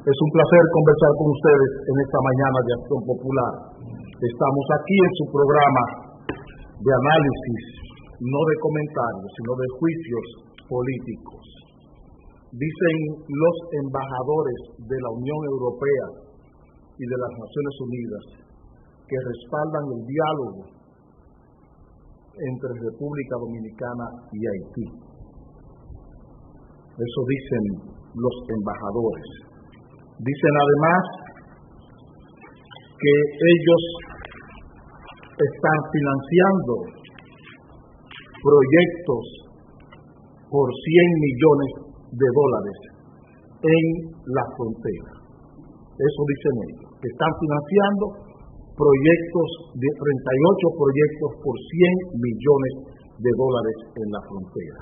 Es un placer conversar con ustedes en esta mañana de Acción Popular. Estamos aquí en su programa de análisis, no de comentarios, sino de juicios políticos. Dicen los embajadores de la Unión Europea y de las Naciones Unidas que respaldan el diálogo entre República Dominicana y Haití. Eso dicen los embajadores. Dicen además que ellos están financiando proyectos por 100 millones de dólares en la frontera. Eso dicen ellos, que están financiando proyectos de 38 proyectos por 100 millones de dólares en la frontera.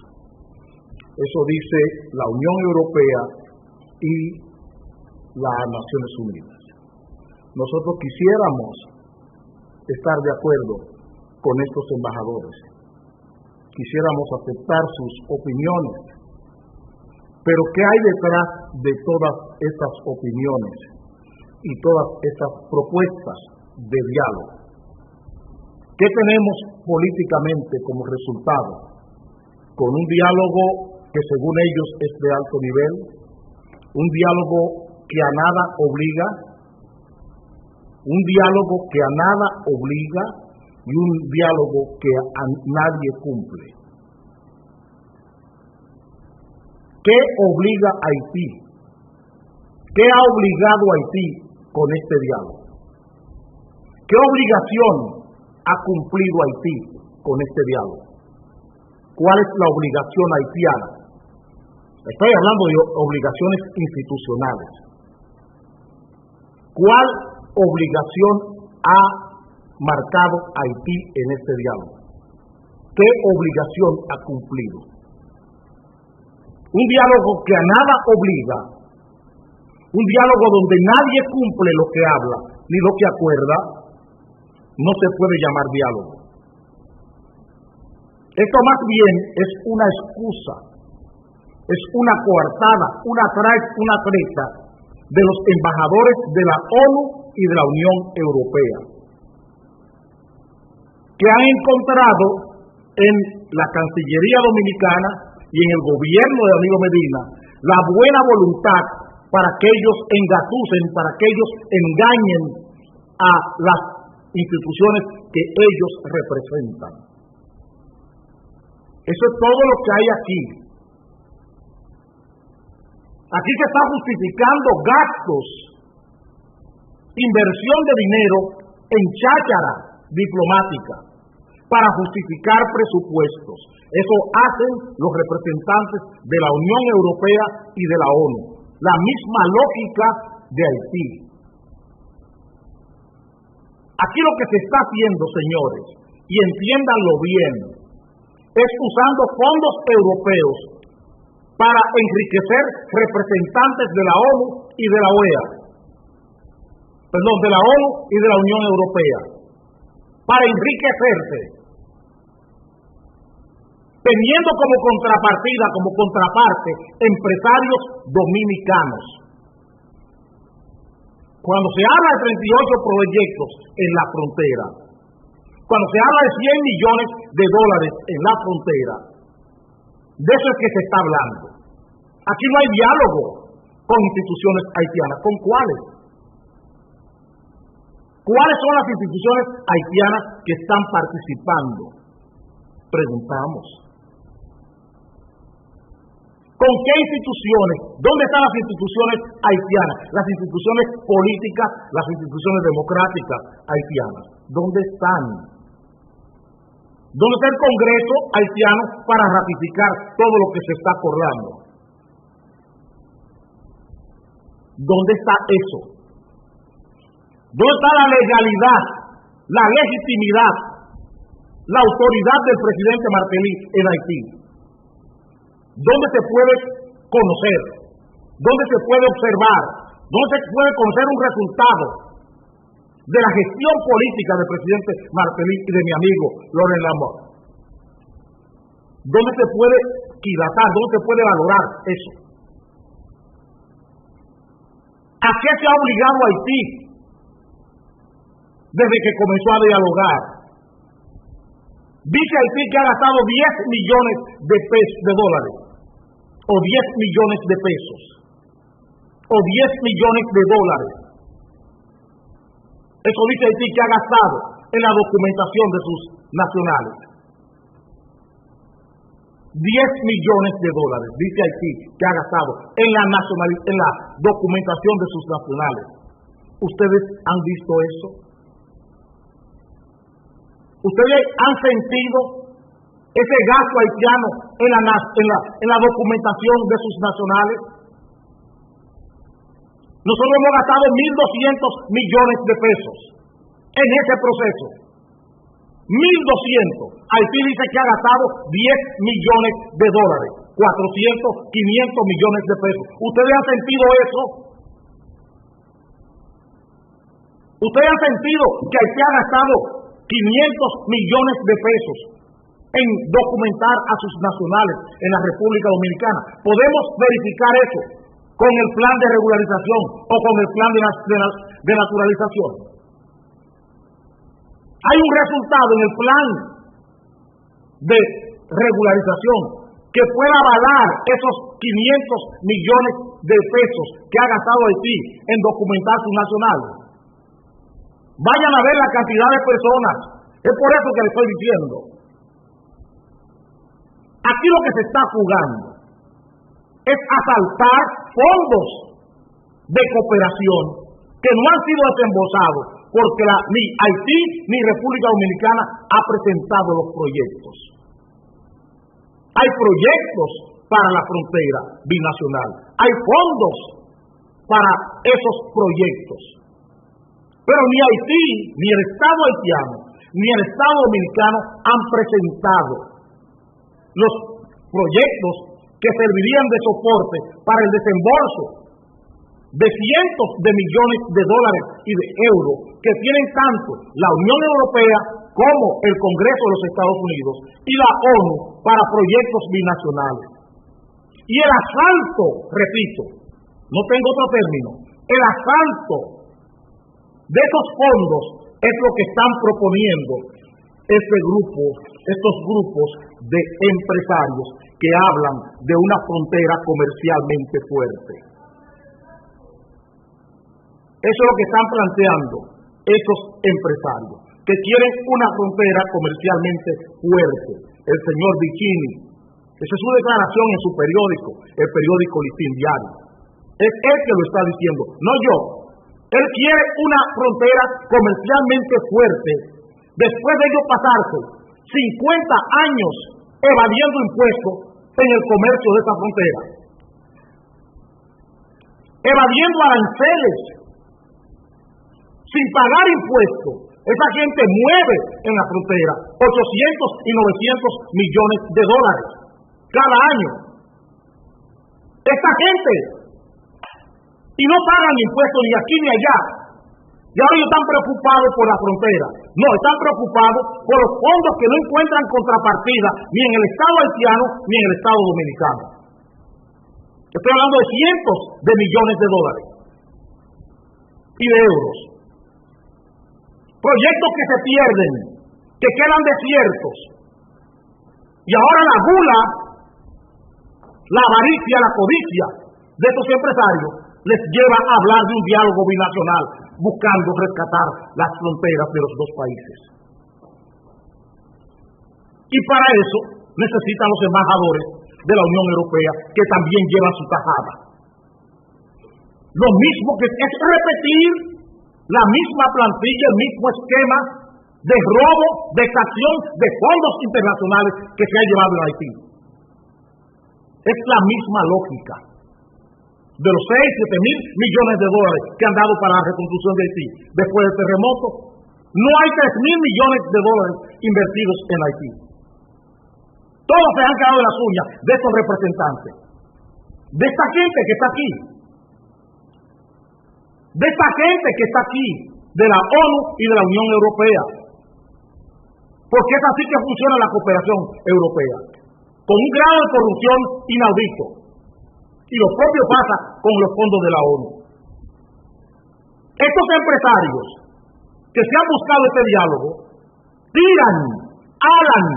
Eso dice la Unión Europea y las Naciones Unidas. Nosotros quisiéramos estar de acuerdo con estos embajadores, quisiéramos aceptar sus opiniones, pero ¿qué hay detrás de todas estas opiniones y todas estas propuestas de diálogo? ¿Qué tenemos políticamente como resultado? Con un diálogo que según ellos es de alto nivel, un diálogo que a nada obliga, un diálogo que a nada obliga y un diálogo que a nadie cumple. ¿Qué obliga a Haití? ¿Qué ha obligado a Haití con este diálogo? ¿Qué obligación ha cumplido Haití con este diálogo? ¿Cuál es la obligación haitiana? Estoy hablando de obligaciones institucionales. ¿Cuál obligación ha marcado Haití en este diálogo? ¿Qué obligación ha cumplido? Un diálogo que a nada obliga, un diálogo donde nadie cumple lo que habla ni lo que acuerda, no se puede llamar diálogo. Esto más bien es una excusa, es una coartada, una treta de los embajadores de la ONU y de la Unión Europea, que han encontrado en la Cancillería Dominicana y en el gobierno de Danilo Medina la buena voluntad para que ellos engatusen, para que ellos engañen a las instituciones que ellos representan. Eso es todo lo que hay aquí. Aquí se está justificando gastos, inversión de dinero en cháchara diplomática para justificar presupuestos. Eso hacen los representantes de la Unión Europea y de la ONU. La misma lógica de Haití. Aquí lo que se está haciendo, señores, y entiéndanlo bien, es usando fondos europeos para enriquecer representantes de la ONU y de la OEA, de la ONU y de la Unión Europea, para enriquecerse, teniendo como contrapartida, como contraparte, empresarios dominicanos. Cuando se habla de 38 proyectos en la frontera, cuando se habla de 100 millones de dólares en la frontera, de eso es que se está hablando. Aquí no hay diálogo con instituciones haitianas. ¿Con cuáles? ¿Cuáles son las instituciones haitianas que están participando? Preguntamos. ¿Con qué instituciones? ¿Dónde están las instituciones haitianas? Las instituciones políticas, las instituciones democráticas haitianas. ¿Dónde están? ¿Dónde está el Congreso haitiano para ratificar todo lo que se está acordando? ¿Dónde está eso? ¿Dónde está la legalidad la legitimidad, la autoridad del presidente Martelly en Haití? ¿Dónde se puede conocer? ¿Dónde se puede observar? ¿Dónde se puede conocer un resultado de la gestión política del presidente Martelly y de mi amigo Laurent Lamont? ¿Dónde se puede quilatar? ¿Dónde se puede valorar eso? ¿A qué se ha obligado a Haití desde que comenzó a dialogar? Dice Haití que ha gastado 10 millones de dólares, o 10 millones de pesos, o 10 millones de dólares. Eso dice Haití que ha gastado en la documentación de sus nacionales. 10 millones de dólares, dice Haití, que ha gastado en la documentación de sus nacionales. ¿Ustedes han visto eso? ¿Ustedes han sentido ese gasto haitiano en la documentación de sus nacionales? Nosotros hemos gastado 1.200 millones de pesos en ese proceso. 1.200. Haití dice que ha gastado 10 millones de dólares, 400, 500 millones de pesos. ¿Ustedes han sentido eso? ¿Ustedes han sentido que Haití ha gastado 500 millones de pesos en documentar a sus nacionales en la República Dominicana? ¿Podemos verificar eso con el plan de regularización o con el plan de naturalización? Hay un resultado en el plan de regularización que pueda avalar esos 500 millones de pesos que ha gastado Haití en documentar sus nacionales. Vayan a ver la cantidad de personas. Es por eso que les estoy diciendo. Aquí lo que se está jugando es asaltar fondos de cooperación que no han sido desembolsados porque ni Haití ni República Dominicana ha presentado los proyectos. Hay proyectos para la frontera binacional. Hay fondos para esos proyectos. Pero ni Haití, ni el Estado haitiano, ni el Estado dominicano han presentado los proyectos que servirían de soporte para el desembolso de cientos de millones de dólares y de euros que tienen tanto la Unión Europea como el Congreso de los Estados Unidos y la ONU para proyectos binacionales. Y el asalto, repito, no tengo otro término, el asalto de esos fondos es lo que están proponiendo estos grupos de empresarios que hablan de una frontera comercialmente fuerte. Eso es lo que están planteando esos empresarios, que quieren una frontera comercialmente fuerte. El señor Vicini, esa es su declaración en su periódico, el periódico Listín Diario. Es él que lo está diciendo, no yo. Él quiere una frontera comercialmente fuerte, después de ellos pasarse 50 años evadiendo impuestos en el comercio de esa frontera, evadiendo aranceles, sin pagar impuestos. Esa gente mueve en la frontera 800 y 900 millones de dólares cada año. Esta gente, y no pagan impuestos ni aquí ni allá. Y ahora ellos están preocupados por la frontera. No, están preocupados por los fondos que no encuentran contrapartida ni en el Estado haitiano ni en el Estado dominicano. Estoy hablando de cientos de millones de dólares y de euros. Proyectos que se pierden, que quedan desiertos. Y ahora la gula, la avaricia, la codicia de estos empresarios les lleva a hablar de un diálogo binacional, buscando rescatar las fronteras de los dos países. Y para eso necesitan los embajadores de la Unión Europea, que también llevan su tajada. Lo mismo que es repetir la misma plantilla, el mismo esquema de robo, de extracción de fondos internacionales que se ha llevado en Haití. Es la misma lógica de los 6, 7 mil millones de dólares que han dado para la reconstrucción de Haití después del terremoto. No hay 3.000 millones de dólares invertidos en Haití. Todos se han quedado de las uñas de estos representantes, de esta gente que está aquí, de la ONU y de la Unión Europea. Porque es así que funciona la cooperación europea, con un grado de corrupción inaudito. Y lo propio pasa con los fondos de la ONU. Estos empresarios que se han buscado este diálogo tiran, hablan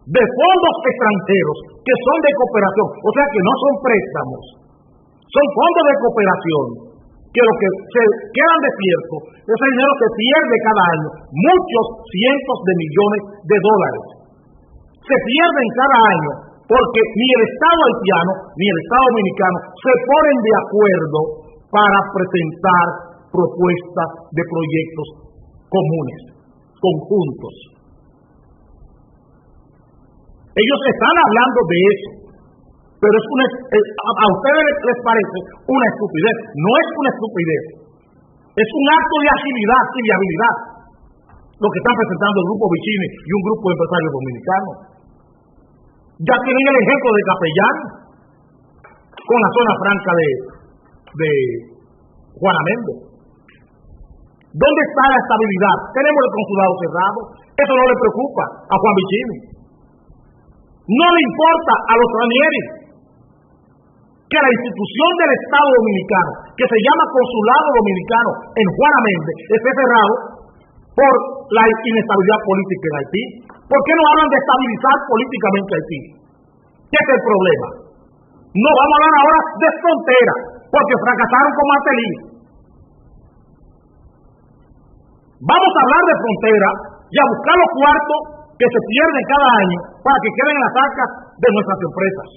de fondos extranjeros que son de cooperación, o sea que no son préstamos, son fondos de cooperación, que lo que se quedan despiertos, ese dinero se pierde cada año, muchos cientos de millones de dólares. Se pierden cada año porque ni el Estado haitiano ni el Estado dominicano se ponen de acuerdo para presentar propuestas de proyectos comunes, conjuntos. Ellos están hablando de eso, pero a ustedes les parece una estupidez. No es una estupidez, es un acto de agilidad y de habilidad lo que están presentando el Grupo Vicini y un grupo de empresarios dominicanos. Ya tienen el ejemplo de Capellán con la zona franca de Juana Méndez. ¿Dónde está la estabilidad? Tenemos el consulado cerrado. Eso no le preocupa a Juan Vicini. No le importa a los Ranieri que la institución del Estado Dominicano, que se llama Consulado Dominicano en Juana Méndez, esté cerrado por la inestabilidad política en Haití. ¿Por qué no hablan de estabilizar políticamente Haití? ¿Qué es el problema? No vamos a hablar ahora de frontera, porque fracasaron con Martelly. Vamos a hablar de frontera y a buscar los cuartos que se pierden cada año para que queden en las arcas de nuestras empresas.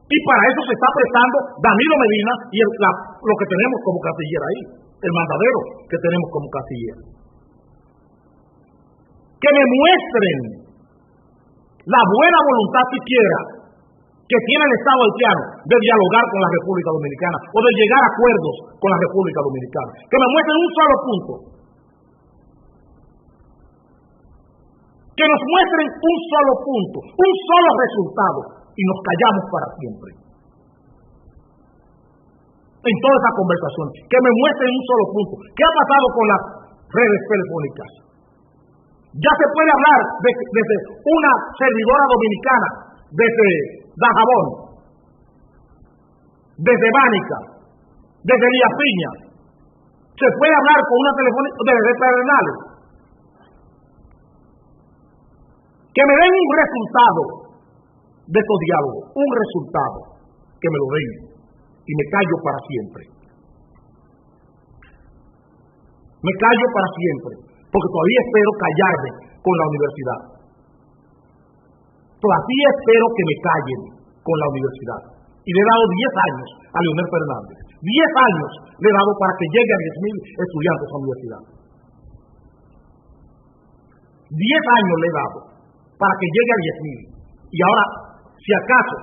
Y para eso se está prestando Danilo Medina y lo que tenemos como canciller ahí, el mandadero que tenemos como canciller. Que me muestren la buena voluntad siquiera que tiene el Estado haitiano de dialogar con la República Dominicana o de llegar a acuerdos con la República Dominicana. Que me muestren un solo punto. Que nos muestren un solo punto, un solo resultado, y nos callamos para siempre. En toda esa conversación, que me muestren un solo punto. ¿Qué ha pasado con las redes telefónicas? Ya se puede hablar desde una servidora dominicana, desde Dajabón, desde Bánica, desde Villa Piña. Se puede hablar con una telefónica desde Pedernales. Que me den un resultado de estos diálogos, un resultado, que me lo den, y me callo para siempre. Me callo para siempre, porque todavía espero callarme con la universidad. Todavía espero que me callen con la universidad. Y le he dado 10 años a Leonel Fernández. 10 años le he dado para que llegue a 10.000 estudiantes a la universidad. 10 años le he dado para que llegue a 10.000. Y ahora, si acaso,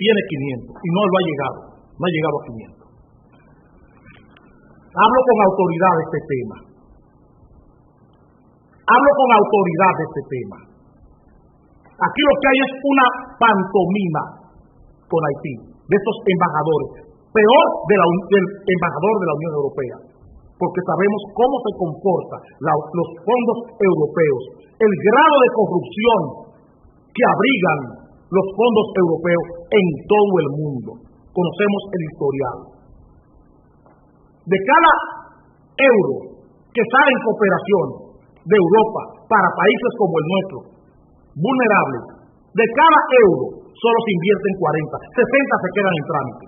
tiene 500 y no lo ha llegado. No ha llegado a 500. Hablo con autoridad de este tema. Hablo con autoridad de este tema. Aquí lo que hay es una pantomima con Haití, de estos embajadores, peor del embajador de la Unión Europea, porque sabemos cómo se comportan los fondos europeos, el grado de corrupción que abrigan los fondos europeos en todo el mundo. Conocemos el historial. De cada euro que sale en cooperación de Europa para países como el nuestro, vulnerables, de cada euro solo se invierten 40, 60 se quedan en trámite.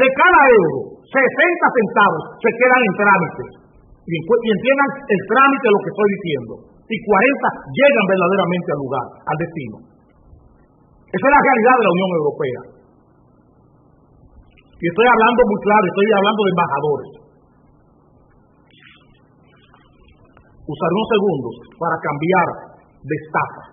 De cada euro, 60 centavos se quedan en trámite. Y entiendan el trámite de lo que estoy diciendo. Y 40 llegan verdaderamente al lugar, al destino. Esa es la realidad de la Unión Europea. Y estoy hablando muy claro, estoy hablando de embajadores. Usaré unos segundos para cambiar de estafa.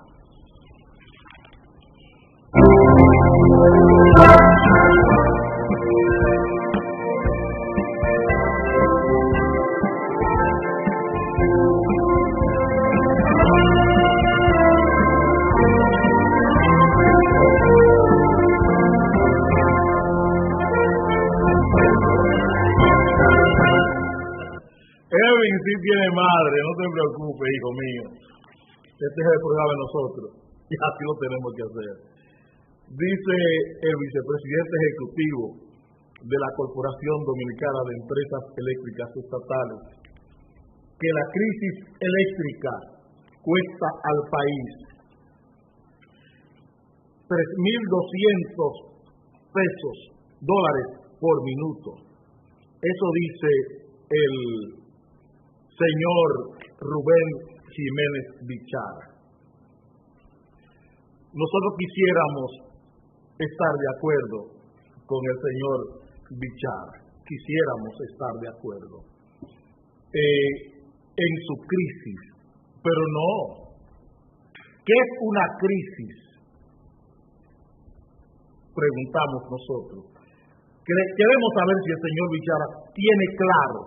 sí tiene madre, no te preocupes, hijo mío. Este es el programa de nosotros, y así lo tenemos que hacer. Dice el vicepresidente ejecutivo de la Corporación Dominicana de Empresas Eléctricas Estatales que la crisis eléctrica cuesta al país $3,200 por minuto. Eso dice el señor Rubén Jiménez Bichara. Nosotros quisiéramos estar de acuerdo con el señor Bichara, quisiéramos estar de acuerdo en su crisis, pero no. ¿Qué es una crisis? Preguntamos nosotros. Queremos saber si el señor Bichara tiene claro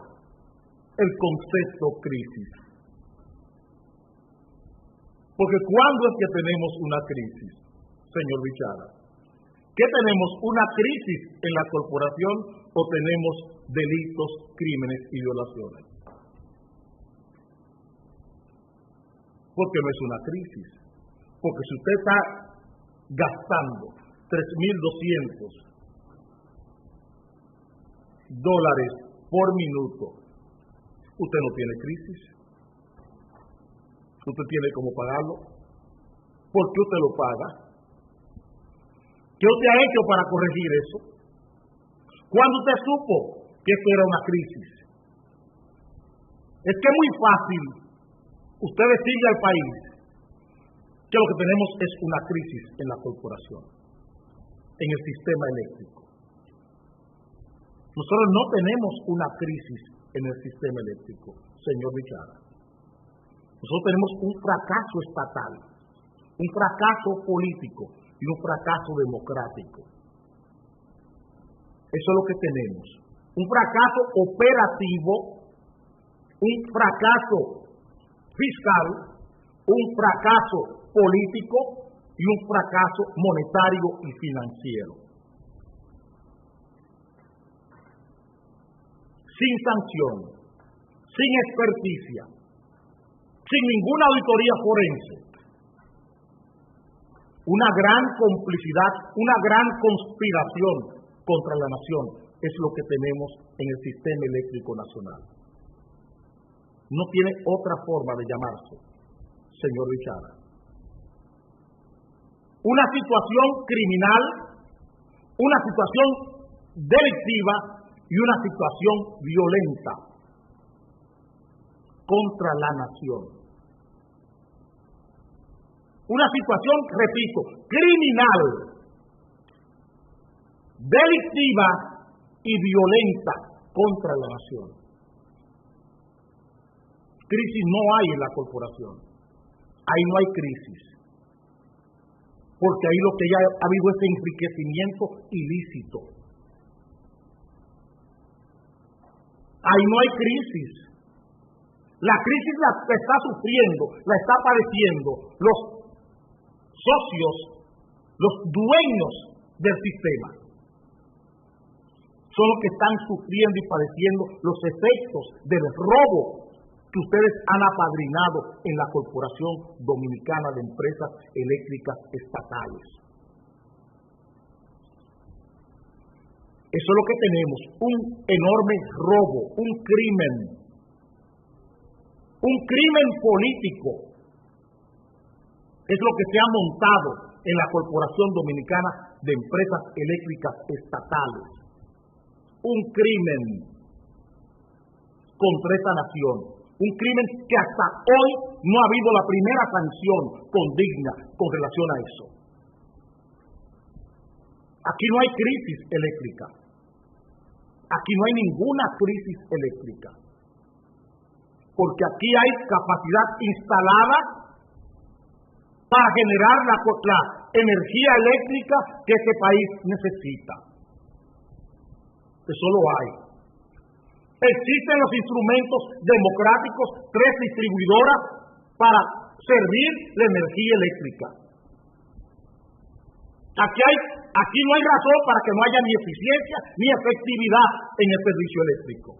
el concepto crisis. Porque ¿cuándo es que tenemos una crisis, señor Bichara? ¿Qué tenemos? ¿Una crisis en la corporación o tenemos delitos, crímenes y violaciones? Porque no es una crisis. Porque si usted está gastando $3,200 por minuto, usted no tiene crisis. Usted tiene cómo pagarlo. ¿Por qué usted lo paga? ¿Qué usted ha hecho para corregir eso? ¿Cuándo usted supo que esto era una crisis? Es que es muy fácil usted decirle al país que lo que tenemos es una crisis en la corporación, en el sistema eléctrico. Nosotros no tenemos una crisis en el sistema eléctrico, señor Bichara. Nosotros tenemos un fracaso estatal, un fracaso político y un fracaso democrático. Eso es lo que tenemos. Un fracaso operativo, un fracaso fiscal, un fracaso político y un fracaso monetario y financiero. Sin sanción, sin experticia, sin ninguna auditoría forense, una gran complicidad, una gran conspiración contra la nación es lo que tenemos en el sistema eléctrico nacional. No tiene otra forma de llamarse, señor Bichara. Una situación criminal, una situación delictiva y una situación violenta contra la nación. Una situación, repito, criminal, delictiva y violenta contra la nación. Crisis no hay en la corporación. Ahí no hay crisis. Porque ahí lo que ya ha habido es enriquecimiento ilícito. Ahí no hay crisis. La crisis la está sufriendo, la está padeciendo los socios, los dueños del sistema. Son los que están sufriendo y padeciendo los efectos del robo que ustedes han apadrinado en la Corporación Dominicana de Empresas Eléctricas Estatales. Eso es lo que tenemos, un enorme robo, un crimen político. Es lo que se ha montado en la Corporación Dominicana de Empresas Eléctricas Estatales. Un crimen contra esta nación. Un crimen que hasta hoy no ha habido la primera sanción condigna con relación a eso. Aquí no hay crisis eléctrica. Aquí no hay ninguna crisis eléctrica. Porque aquí hay capacidad instalada para generar la energía eléctrica que este país necesita. Eso lo hay. Existen los instrumentos democráticos, 3 distribuidoras para servir la energía eléctrica. Aquí no hay razón para que no haya ni eficiencia ni efectividad en el servicio eléctrico.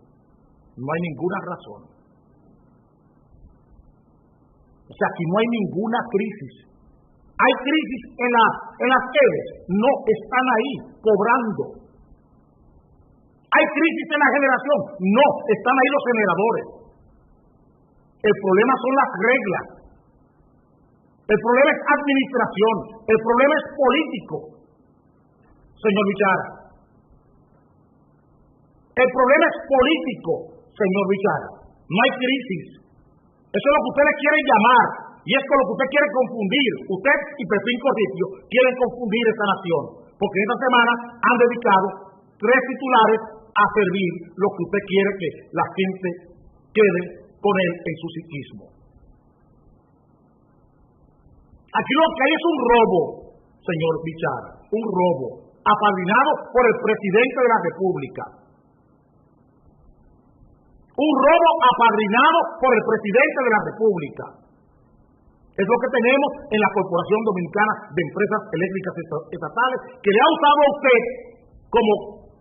No hay ninguna razón. O sea, aquí no hay ninguna crisis. Hay crisis en las sedes, no están ahí cobrando. Hay crisis en la generación, no están ahí los generadores. El problema son las reglas. El problema es administración. El problema es político. Señor Bichara. El problema es político, señor Bichara. No hay crisis. Eso es lo que ustedes quieren llamar. Y es con lo que usted quiere confundir. Usted y Pepín Corripio quieren confundir esta nación. Porque esta semana han dedicado 3 titulares a servir lo que usted quiere que la gente quede con él en su psiquismo. Aquí lo que hay es un robo, señor Bichara. Un robo. Apadrinado por el presidente de la República. Un robo apadrinado por el presidente de la República. Es lo que tenemos en la Corporación Dominicana de Empresas Eléctricas Estatales, que le ha usado a usted como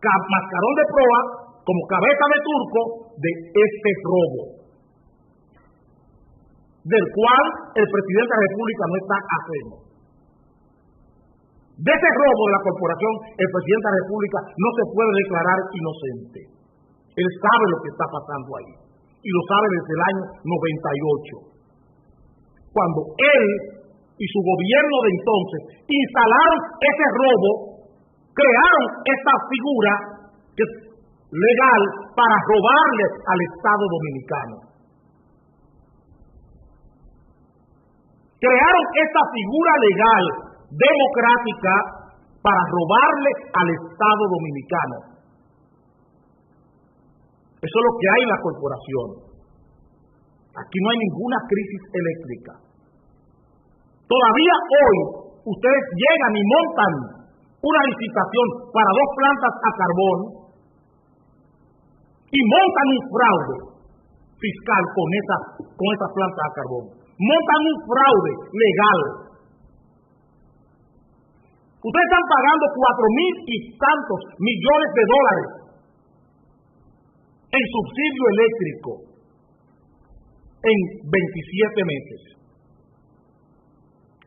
mascarón de proa, como cabeza de turco de este robo, del cual el presidente de la República no está ajeno. De ese robo de la corporación, el presidente de la República no se puede declarar inocente. Él sabe lo que está pasando ahí, y lo sabe desde el año 98. Cuando él y su gobierno de entonces instalaron ese robo, crearon esta figura que es legal para robarle al Estado dominicano. Crearon esta figura legal democrática para robarle al Estado dominicano. Eso es lo que hay en la corporación. Aquí no hay ninguna crisis eléctrica. Todavía hoy ustedes llegan y montan una licitación para 2 plantas a carbón y montan un fraude fiscal con esas plantas a carbón. Montan un fraude legal. Ustedes están pagando 4.000 y tantos millones de dólares en subsidio eléctrico en 27 meses.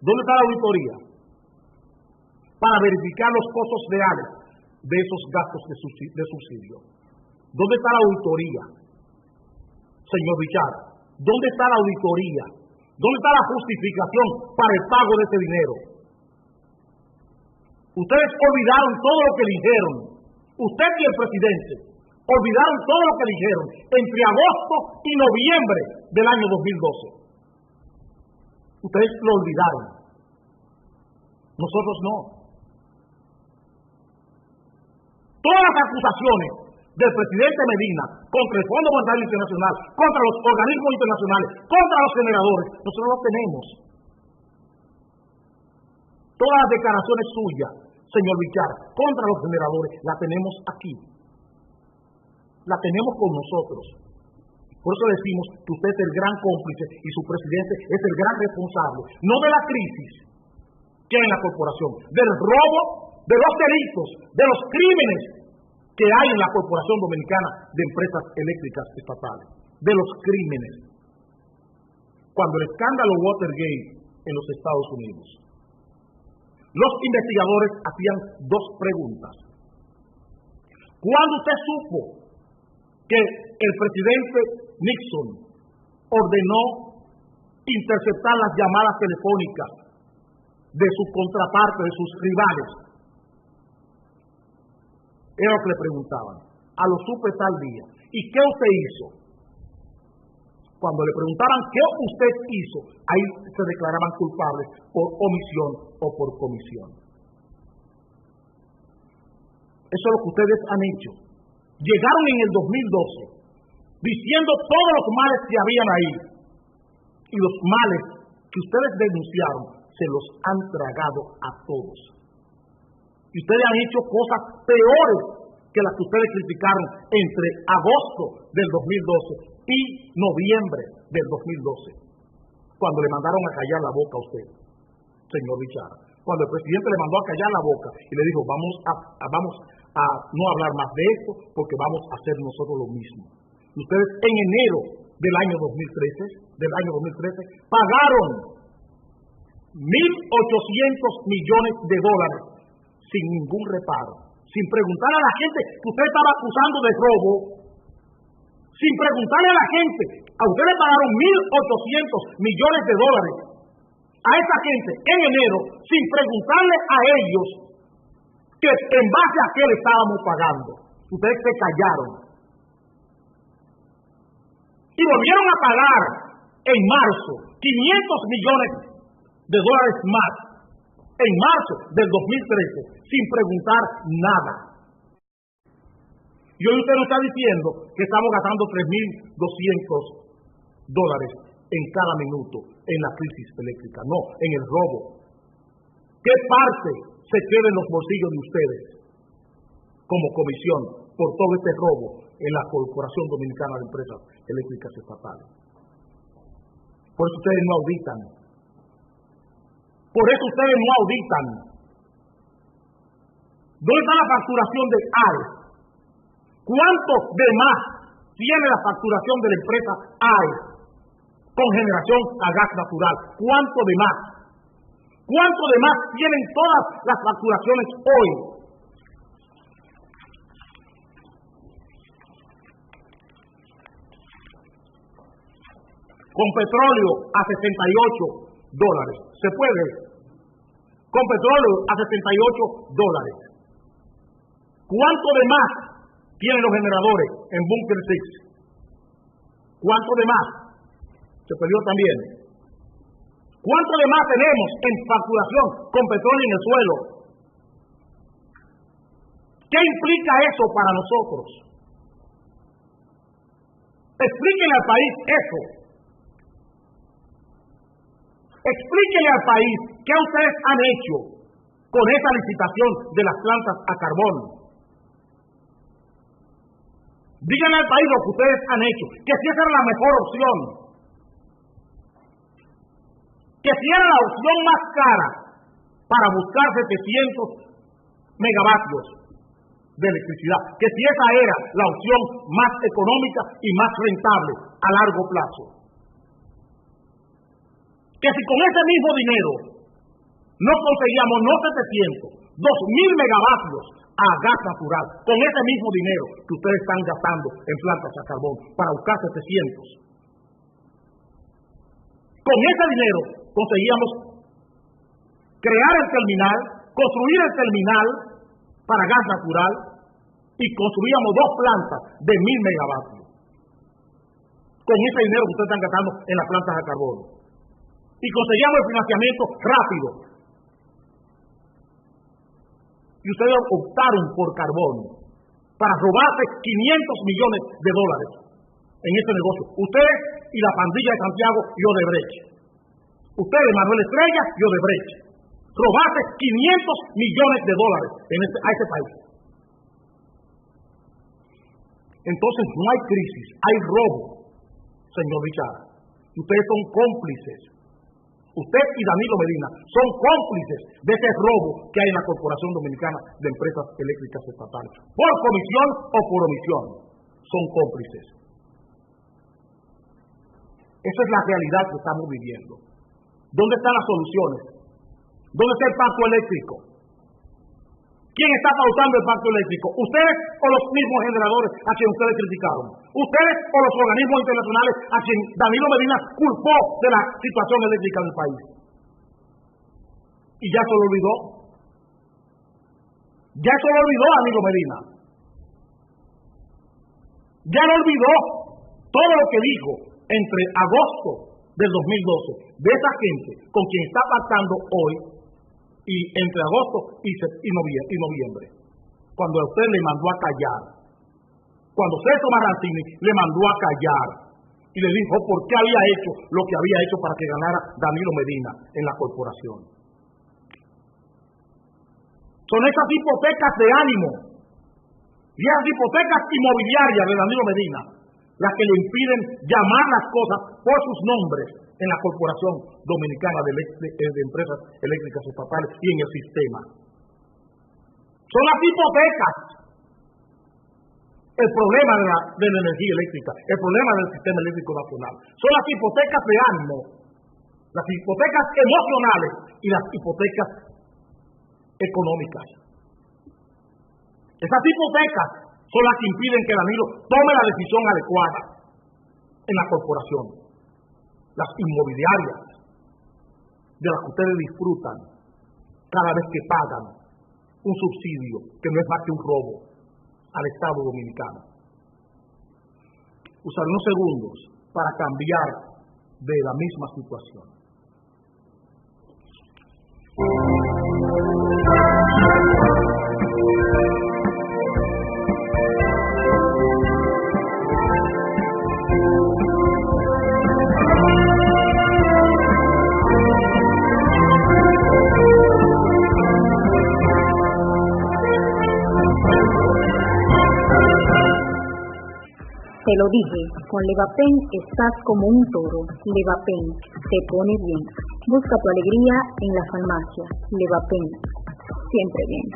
¿Dónde está la auditoría? Para verificar los costos reales de esos gastos de subsidio. ¿Dónde está la auditoría? Señor Bichara, ¿dónde está la auditoría? ¿Dónde está la justificación para el pago de ese dinero? Ustedes olvidaron todo lo que dijeron. Usted y el presidente olvidaron todo lo que dijeron entre agosto y noviembre del año 2012. Ustedes lo olvidaron. Nosotros no. Todas las acusaciones del presidente Medina contra el Fondo Monetario Internacional, contra los organismos internacionales, contra los generadores, nosotros lo tenemos. Todas las declaraciones suyas, señor Bichara, contra los generadores, las tenemos aquí. La tenemos con nosotros. Por eso decimos que usted es el gran cómplice y su presidente es el gran responsable, no de la crisis que hay en la corporación, del robo, de los delitos, de los crímenes que hay en la Corporación Dominicana de Empresas Eléctricas Estatales, de los crímenes. Cuando el escándalo Watergate en los Estados Unidos, los investigadores hacían 2 preguntas. ¿Cuándo usted supo que el presidente Nixon ordenó interceptar las llamadas telefónicas de sus contrapartes, de sus rivales? Era lo que le preguntaban. A lo supe tal día. ¿Y qué usted hizo? Cuando le preguntaban qué usted hizo, ahí se declaraban culpables por omisión o por comisión. Eso es lo que ustedes han hecho. Llegaron en el 2012 diciendo todos los males que habían ahí. Y los males que ustedes denunciaron se los han tragado a todos. Y ustedes han hecho cosas peores que las que ustedes criticaron entre agosto del 2012 y noviembre del 2012, cuando le mandaron a callar la boca a usted, señor Bichara. Cuando el presidente le mandó a callar la boca y le dijo, vamos a no hablar más de esto porque vamos a hacer nosotros lo mismo. Y ustedes en enero del año 2013 del año 2013, pagaron 1.800 millones de dólares sin ningún reparo, sin preguntar a la gente que usted estaba acusando de robo, sin preguntarle a la gente. A usted le pagaron 1.800 millones de dólares a esa gente en enero, sin preguntarle a ellos que en base a qué le estábamos pagando. Ustedes se callaron. Y volvieron a pagar en marzo 500 millones de dólares más, en marzo del 2013, sin preguntar nada. Y hoy usted nos está diciendo que estamos gastando $3.200 en cada minuto en la crisis eléctrica. No, en el robo. ¿Qué parte se queda en los bolsillos de ustedes como comisión por todo este robo en la Corporación Dominicana de Empresas Eléctricas Estatales? Por eso ustedes no auditan. Por eso ustedes no auditan. ¿Dónde está la facturación de AES? ¿Cuánto de más tiene la facturación de la empresa AES con generación a gas natural? ¿Cuánto de más? ¿Cuánto de más tienen todas las facturaciones hoy? Con petróleo a $68. ¿Se puede? Con petróleo a $68. ¿Cuánto de más tienen los generadores en Bunker 6? ¿Cuánto de más? Se perdió también. ¿Cuánto de más tenemos en facturación con petróleo en el suelo? ¿Qué implica eso para nosotros? Explíquenle al país eso. Explíquenle al país qué ustedes han hecho con esa licitación de las plantas a carbón. Díganle al país lo que ustedes han hecho, que si esa era la mejor opción, que si era la opción más cara para buscar 700 megavatios de electricidad, que si esa era la opción más económica y más rentable a largo plazo. Que si con ese mismo dinero no conseguíamos no 700, 2.000 megavatios a gas natural, con ese mismo dinero que ustedes están gastando en plantas a carbón para buscar 700. Con ese dinero conseguíamos crear el terminal, construir el terminal para gas natural y construíamos 2 plantas de 1.000 megavatios. Con ese dinero que ustedes están gastando en las plantas a carbón. Y conseguíamos el financiamiento rápido. Y ustedes optaron por carbón para robarse 500 millones de dólares en este negocio. Ustedes y la pandilla de Santiago y Odebrecht. Ustedes, Manuel Estrella y Odebrecht. Robarse 500 millones de dólares a este país. Entonces no hay crisis, hay robo, señor Richard. Ustedes son cómplices. Usted y Danilo Medina son cómplices de ese robo que hay en la Corporación Dominicana de Empresas Eléctricas Estatales. Por comisión o por omisión, son cómplices. Esa es la realidad que estamos viviendo. ¿Dónde están las soluciones? ¿Dónde está el pacto eléctrico? ¿Quién está pautando el pacto eléctrico? ¿Ustedes o los mismos generadores a quienes ustedes criticaron? ¿Ustedes o los organismos internacionales a quienes Danilo Medina culpó de la situación eléctrica del país? ¿Y ya se lo olvidó? ¿Ya se lo olvidó Danilo Medina? ¿Ya lo olvidó todo lo que dijo entre agosto del 2012 de esa gente con quien está pactando hoy y entre agosto y noviembre, cuando a usted le mandó a callar, cuando Celso Marrancini le mandó a callar y le dijo por qué había hecho lo que había hecho para que ganara Danilo Medina en la corporación? Son esas hipotecas de ánimo y esas hipotecas inmobiliarias de Danilo Medina las que le impiden llamar las cosas por sus nombres en la Corporación Dominicana de Empresas Eléctricas Estatales y en el sistema. Son las hipotecas. el problema de la energía eléctrica, el problema del sistema eléctrico nacional. Son las hipotecas de ánimo, las hipotecas emocionales y las hipotecas económicas. Esas hipotecas son las que impiden que Danilo tome la decisión adecuada en la corporación. Las inmobiliarias, de las que ustedes disfrutan cada vez que pagan un subsidio que no es más que un robo al Estado Dominicano. Usaré unos segundos para cambiar de la misma situación. Te lo dije, con Levapen estás como un toro. Levapen te pone bien. Busca tu alegría en la farmacia. Levapen, siempre bien.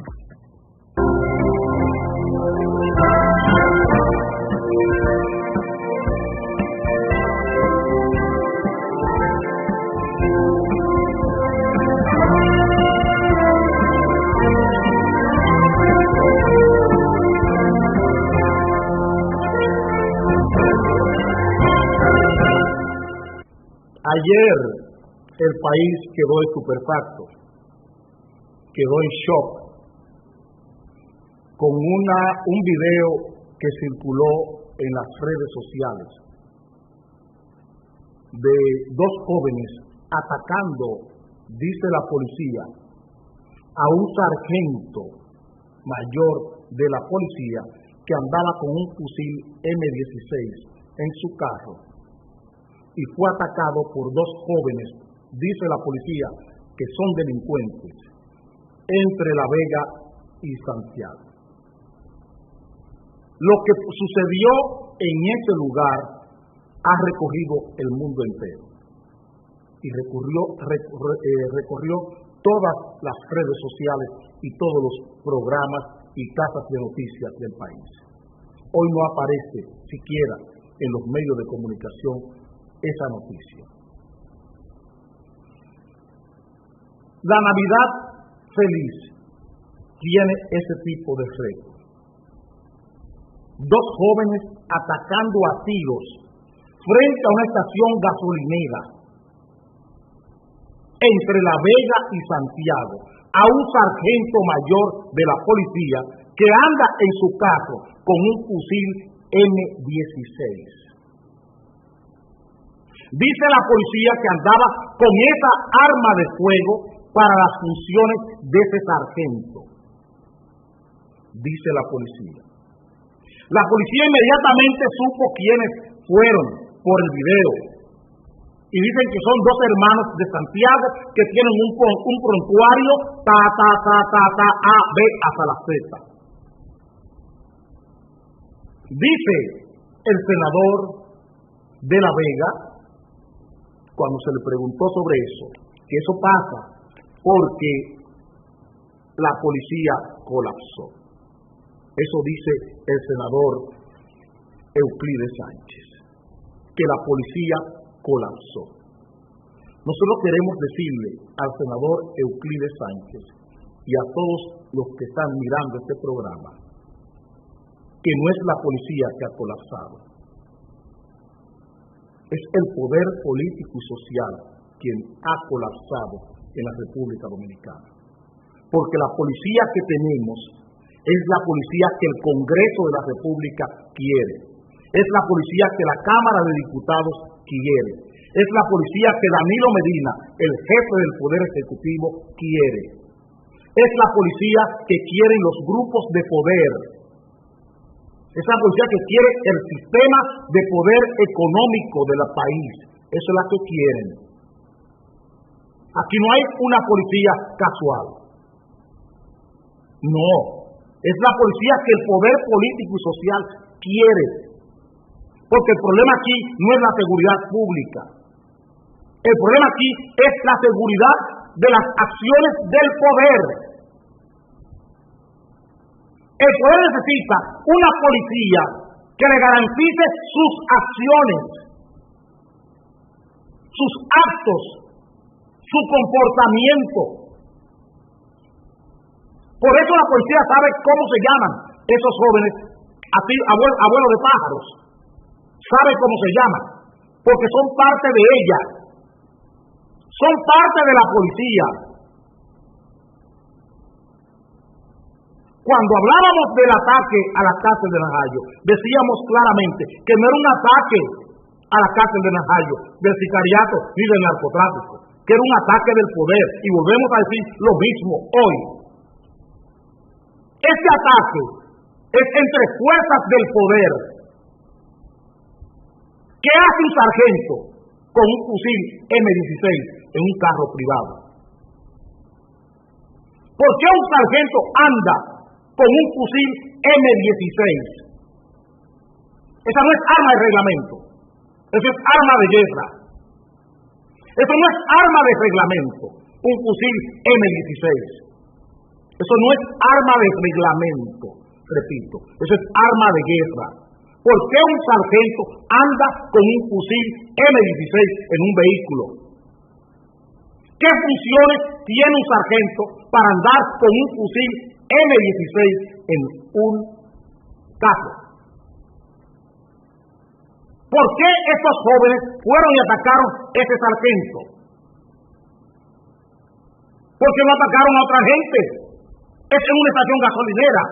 Ayer el país quedó estupefacto, quedó en shock con un video que circuló en las redes sociales de dos jóvenes atacando, dice la policía, a un sargento mayor de la policía que andaba con un fusil M16 en su carro y fue atacado por dos jóvenes, dice la policía, que son delincuentes, entre La Vega y Santiago. Lo que sucedió en ese lugar ha recorrido el mundo entero y recorrió todas las redes sociales y todos los programas y casas de noticias del país. Hoy no aparece siquiera en los medios de comunicación esa noticia. La Navidad feliz tiene ese tipo de reto. Dos jóvenes atacando a tiros frente a una estación gasolinera entre La Vega y Santiago a un sargento mayor de la policía que anda en su carro con un fusil M16. Dice la policía que andaba con esa arma de fuego para las funciones de ese sargento. Dice la policía. La policía inmediatamente supo quiénes fueron por el video. Y dicen que son dos hermanos de Santiago que tienen un prontuario A, B hasta la Z. Dice el senador de La Vega, cuando se le preguntó sobre eso, que eso pasa porque la policía colapsó. Eso dice el senador Euclides Sánchez, que la policía colapsó. Nosotros queremos decirle al senador Euclides Sánchez y a todos los que están mirando este programa que no es la policía que ha colapsado, es el poder político y social quien ha colapsado en la República Dominicana. Porque la policía que tenemos es la policía que el Congreso de la República quiere, es la policía que la Cámara de Diputados quiere, es la policía que Danilo Medina, el jefe del Poder Ejecutivo, quiere, es la policía que quieren los grupos de poder, es la policía que quiere el sistema de poder económico del país, eso es la que quieren. Aquí no hay una policía casual, no. Es la policía que el poder político y social quiere. Porque el problema aquí no es la seguridad pública. El problema aquí es la seguridad de las acciones del poder. El poder necesita una policía que le garantice sus acciones, sus actos, su comportamiento. Por eso la policía sabe cómo se llaman esos jóvenes, abuelos de pájaros. Sabe cómo se llaman, porque son parte de ella. Son parte de la policía. Cuando hablábamos del ataque a la cárcel de Najayo, decíamos claramente que no era un ataque a la cárcel de Najayo, del sicariato ni del narcotráfico, que era un ataque del poder. Y volvemos a decir lo mismo hoy. Este ataque es entre fuerzas del poder. ¿Qué hace un sargento con un fusil M16 en un carro privado? ¿Por qué un sargento anda con un fusil M16? Esa no es arma de reglamento. Eso es arma de guerra. Eso no es arma de reglamento. Un fusil M16. Eso no es arma de reglamento. Repito, eso es arma de guerra. ¿Por qué un sargento anda con un fusil M16 en un vehículo? ¿Qué funciones tiene un sargento para andar con un fusil M16 en un carro? ¿Por qué estos jóvenes fueron y atacaron ese sargento? ¿Por qué no atacaron a otra gente? Es en una estación gasolinera.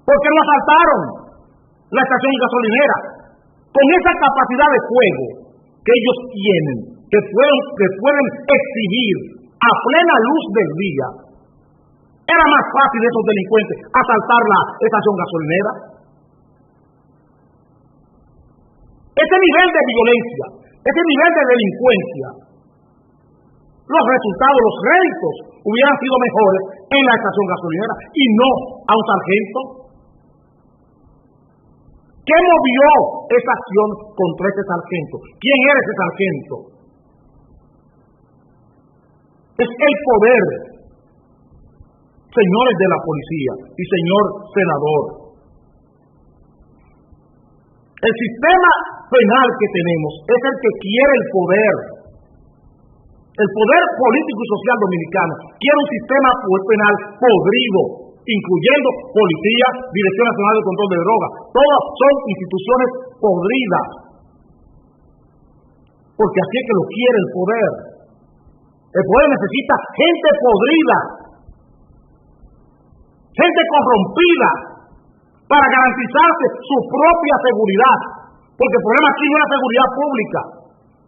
¿Por qué no asaltaron la estación gasolinera? Con esa capacidad de fuego que ellos tienen, que pueden exhibir a plena luz del día, era más fácil de esos delincuentes asaltar la estación gasolinera. Ese nivel de violencia, ese nivel de delincuencia, los resultados, los réditos hubieran sido mejores en la estación gasolinera y no a un sargento. ¿Qué movió esa acción contra ese sargento? ¿Quién era ese sargento? Es el poder, señores de la policía y señor senador. El sistema penal que tenemos es el que quiere el poder. El poder político y social dominicano quiere un sistema penal podrido, incluyendo policía, Dirección Nacional de Control de Drogas. Todas son instituciones podridas. Porque así es que lo quiere el poder. El poder necesita gente podrida, gente corrompida, para garantizarse su propia seguridad. Porque el problema aquí no es la seguridad pública,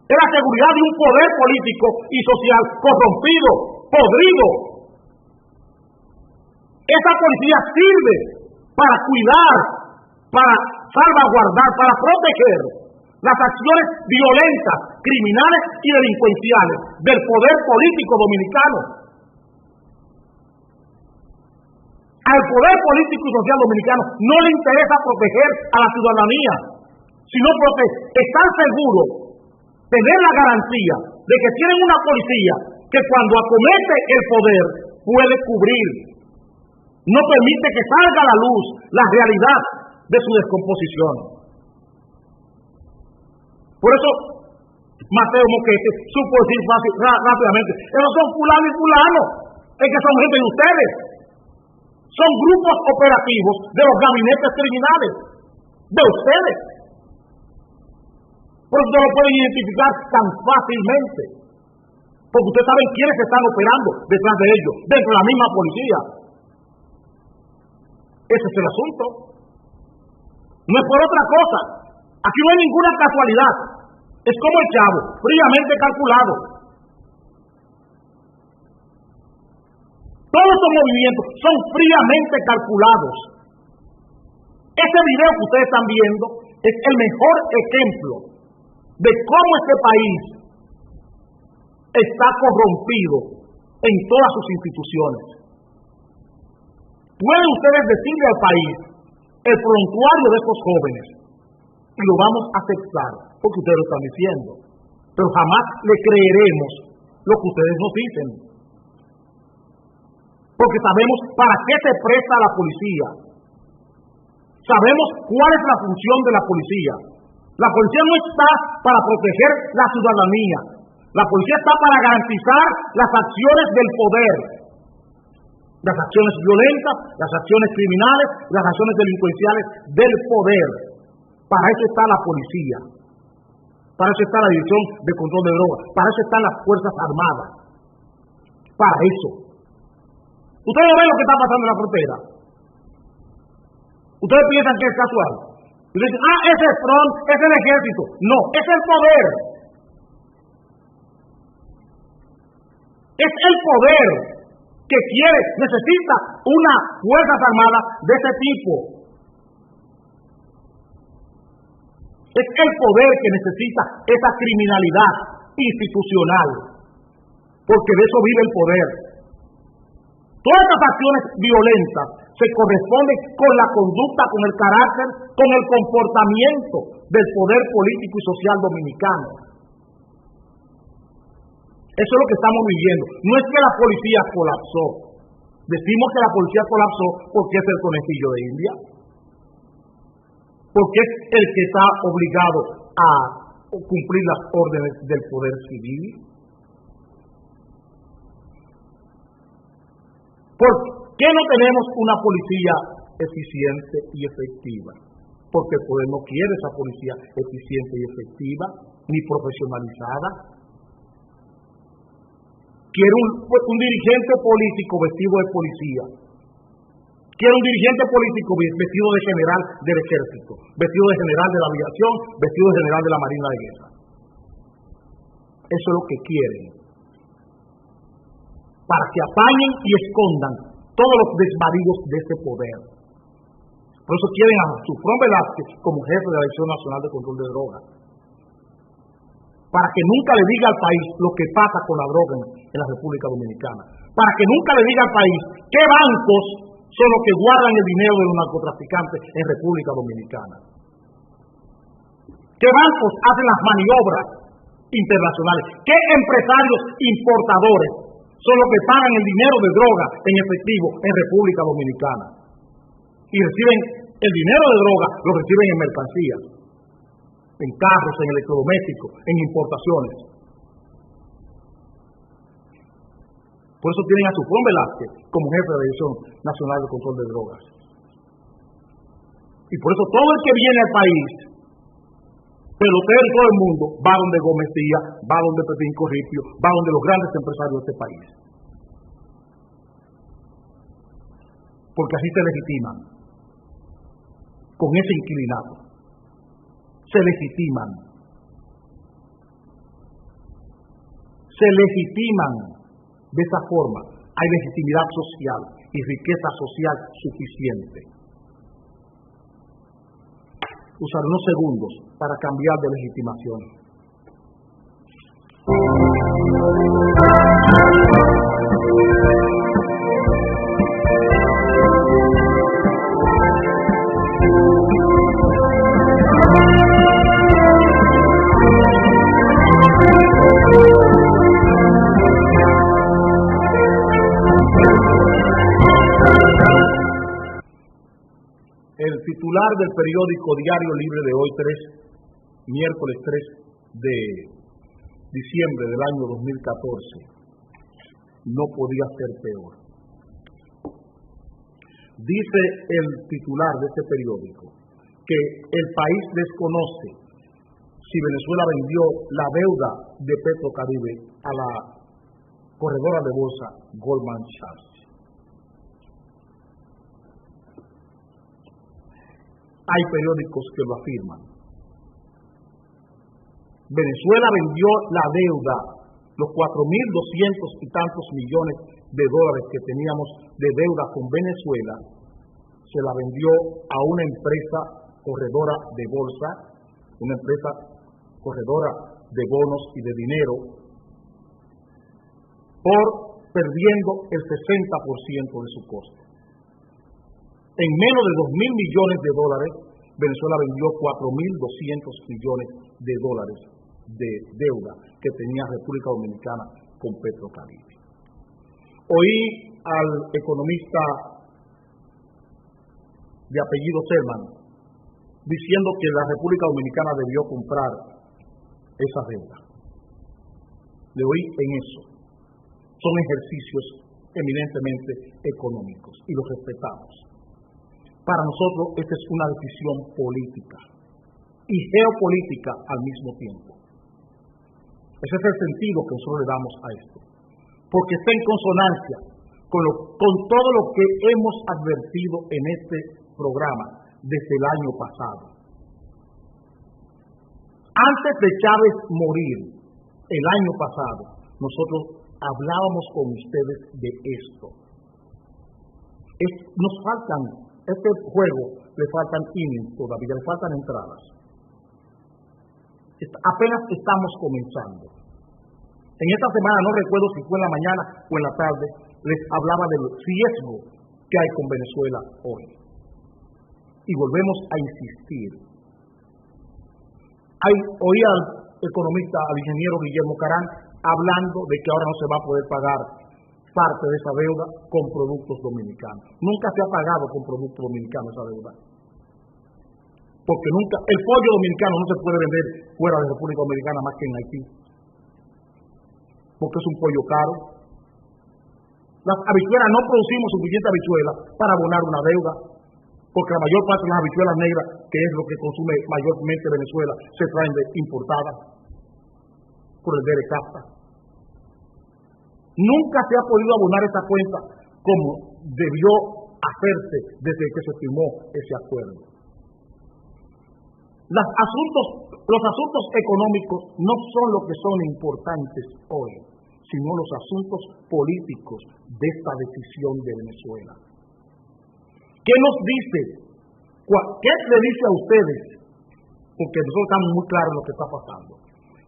es la seguridad de un poder político y social corrompido, podrido. Esa policía sirve para cuidar, para salvaguardar, para proteger las acciones violentas, criminales y delincuenciales del poder político dominicano. Al poder político y social dominicano no le interesa proteger a la ciudadanía, sino estar seguro, tener la garantía de que tienen una policía que cuando acomete el poder puede cubrir. No permite que salga a la luz la realidad de su descomposición. Por eso, Mateo Moquete supo decir rápidamente, esos son fulano y fulano, es que son gente de ustedes. Son grupos operativos de los gabinetes criminales, de ustedes. Por eso no lo pueden identificar tan fácilmente, porque ustedes saben quiénes están operando detrás de ellos, dentro de la misma policía. Ese es el asunto. No es por otra cosa. Aquí no hay ninguna casualidad. Es como el Chavo, fríamente calculado. Todos estos movimientos son fríamente calculados. Ese video que ustedes están viendo es el mejor ejemplo de cómo este país está corrompido en todas sus instituciones. Pueden ustedes decirle al país el prontuario de estos jóvenes y lo vamos a aceptar porque ustedes lo están diciendo, pero jamás le creeremos lo que ustedes nos dicen, porque sabemos para qué se presta la policía, Sabemos cuál es la función de la policía. La policía no está para proteger la ciudadanía. La policía está para garantizar las acciones del poder. Las acciones violentas, las acciones criminales, las acciones delincuenciales del poder. Para eso está la policía. Para eso está la Dirección de Control de Drogas. Para eso están las Fuerzas Armadas. Para eso. Ustedes no ven lo que está pasando en la frontera. Ustedes piensan que es casual. Ustedes dicen, ese es front, ese es el ejército. No, es el poder. Es el poder que necesita una Fuerzas Armadas de ese tipo. Es el poder que necesita esa criminalidad institucional. Porque de eso vive el poder. Todas estas acciones violentas se corresponden con la conducta, con el carácter, con el comportamiento del poder político y social dominicano. Eso es lo que estamos viviendo. No es que la policía colapsó. Decimos que la policía colapsó porque es el conejillo de India. Porque es el que está obligado a cumplir las órdenes del poder civil. ¿Por qué no tenemos una policía eficiente y efectiva? Porque el poder no quiere esa policía eficiente y efectiva, ni profesionalizada. Quiere un dirigente político vestido de policía. Quiere un dirigente político vestido de general del ejército, vestido de general de la aviación, vestido de general de la marina de guerra. Eso es lo que quieren. Para que apañen y escondan todos los desvaríos de ese poder. Por eso quieren a Sufrón Velázquez como jefe de la Dirección Nacional de Control de Drogas. Para que nunca le diga al país lo que pasa con la droga en la República Dominicana. Para que nunca le diga al país qué bancos son los que guardan el dinero de los narcotraficantes en República Dominicana. ¿Qué bancos hacen las maniobras internacionales? ¿Qué empresarios importadores son los que pagan el dinero de droga en efectivo en República Dominicana? Y reciben el dinero de droga, lo reciben en mercancías, en carros, en electrodomésticos, en importaciones. Por eso tienen a Sufrón Velázquez como jefe de la Dirección Nacional de Control de Drogas. Y por eso todo el que viene al país, pelotero y todo el mundo, va donde Gómez Díaz, va donde Pepín Corripio, va donde los grandes empresarios de este país. Porque así se legitiman. Con ese inquilinato. Se legitiman. Se legitiman. De esa forma hay legitimidad social y riqueza social suficiente. Usaré unos segundos para cambiar de legitimación. El titular del periódico Diario Libre de hoy, miércoles 3 de diciembre del año 2014, no podía ser peor. Dice el titular de este periódico que el país desconoce si Venezuela vendió la deuda de Petrocaribe a la corredora de bolsa Goldman Sachs. Hay periódicos que lo afirman. Venezuela vendió la deuda, los 4.200 y tantos millones de dólares que teníamos de deuda con Venezuela, se la vendió a una empresa corredora de bolsa, una empresa corredora de bonos y de dinero, por perdiendo el 60% de su costo. En menos de 2.000 millones de dólares, Venezuela vendió 4.200 millones de dólares de deuda que tenía República Dominicana con Petrocaribe. Oí al economista de apellido Selman diciendo que la República Dominicana debió comprar esa deuda. Le oí en eso. Son ejercicios eminentemente económicos y los respetamos. Para nosotros esta es una decisión política y geopolítica al mismo tiempo. Ese es el sentido que nosotros le damos a esto, porque está en consonancia con todo lo que hemos advertido en este programa desde el año pasado. Antes de Chávez morir, el año pasado, nosotros hablábamos con ustedes de esto. Nos faltan, este juego le faltan innings todavía, le faltan entradas. Apenas estamos comenzando. En esta semana, no recuerdo si fue en la mañana o en la tarde, les hablaba del riesgo que hay con Venezuela hoy. Y volvemos a insistir. Oí al economista, al ingeniero Guillermo Carán, hablando de que ahora no se va a poder pagar parte de esa deuda con productos dominicanos. Nunca se ha pagado con productos dominicanos esa deuda. Porque nunca, el pollo dominicano no se puede vender fuera de la República Dominicana más que en Haití. Porque es un pollo caro. Las habichuelas, no producimos suficiente habichuela para abonar una deuda, porque la mayor parte de las habichuelas negras, que es lo que consume mayormente Venezuela, se traen importadas por el DERECAFTA. Nunca se ha podido abonar esa cuenta como debió hacerse desde que se firmó ese acuerdo. Los asuntos económicos no son lo que son importantes hoy, sino los asuntos políticos de esta decisión de Venezuela. ¿Qué nos dice? ¿Qué le dice a ustedes? Porque nosotros estamos muy claros en lo que está pasando.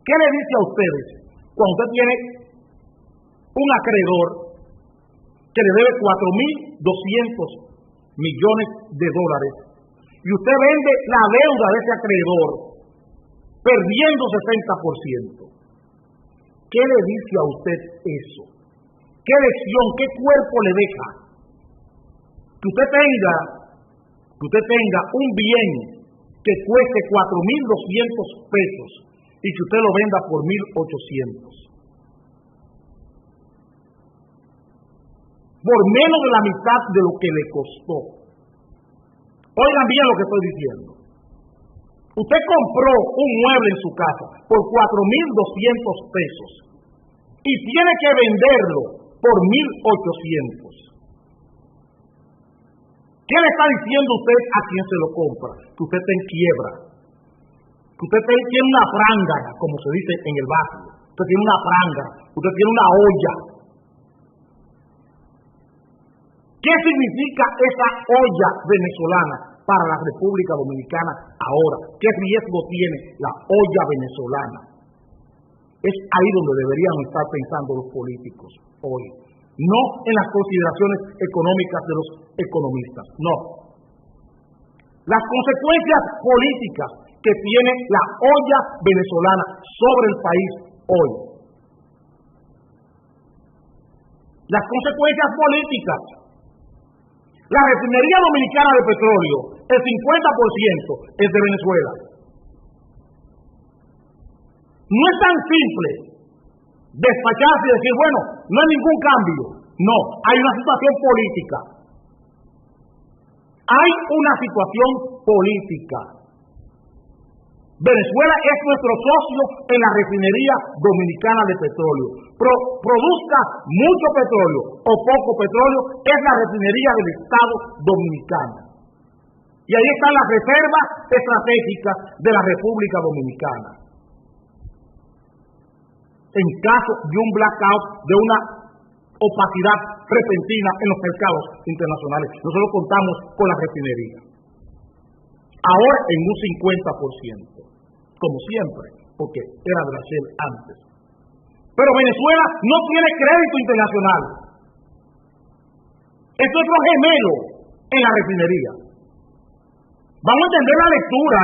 ¿Qué le dice a ustedes cuando usted tiene un acreedor que le debe 4.200 millones de dólares y usted vende la deuda de ese acreedor perdiendo 60%? ¿Qué le dice a usted eso? ¿Qué lección, qué cuerpo le deja? Que usted tenga un bien que cueste 4.200 pesos y que usted lo venda por 1.800. Por menos de la mitad de lo que le costó. Oigan bien lo que estoy diciendo. Usted compró un mueble en su casa por 4.200 pesos y tiene que venderlo por 1.800. ¿Qué le está diciendo usted a quien se lo compra? Que usted está en quiebra. Que usted tiene una prángana, como se dice en el barrio. Usted tiene una prángana. Usted tiene una olla. ¿Qué significa esa olla venezolana para la República Dominicana ahora? ¿Qué riesgo tiene la olla venezolana? Es ahí donde deberían estar pensando los políticos hoy. No en las consideraciones económicas de los economistas, no. Las consecuencias políticas que tiene la olla venezolana sobre el país hoy. Las consecuencias políticas. La refinería dominicana de petróleo, el 50% es de Venezuela. No es tan simple despacharse y decir, bueno, no hay ningún cambio. No, hay una situación política. Hay una situación política. Venezuela es nuestro socio en la refinería dominicana de petróleo. Produzca mucho petróleo o poco petróleo, es la refinería del Estado dominicano. Y ahí están las reservas estratégicas de la República Dominicana. En caso de un blackout, de una opacidad repentina en los mercados internacionales, nosotros contamos con la refinería. Ahora en un 50%, como siempre, porque era de la Shell antes. Pero Venezuela no tiene crédito internacional. Es nuestro gemelo en la refinería. Vamos a entender la lectura,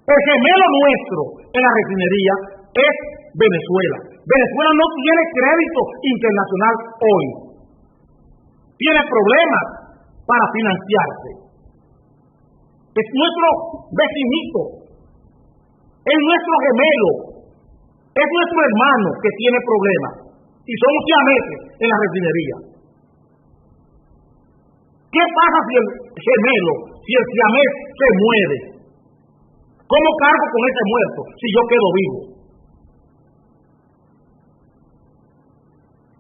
El gemelo nuestro en la refinería es Venezuela. Venezuela no tiene crédito internacional hoy. Tiene problemas para financiarse. es nuestro vecinito, es nuestro gemelo, es nuestro hermano que tiene problemas y somos siameses en la refinería. ¿Qué pasa si el gemelo, si el siamés se muere? ¿Cómo cargo con ese muerto si yo quedo vivo?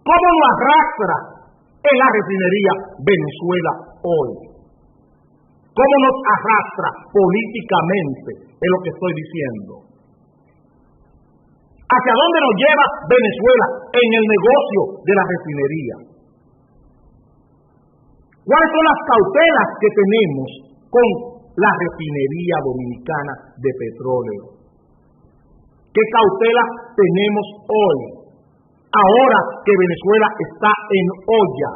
¿Cómo lo arrastra en la refinería Venezuela hoy? ¿Cómo nos arrastra políticamente? Es lo que estoy diciendo. ¿Hacia dónde nos lleva Venezuela en el negocio de la refinería? ¿Cuáles son las cautelas que tenemos con la refinería dominicana de petróleo? ¿Qué cautelas tenemos hoy? Ahora que Venezuela está en olla,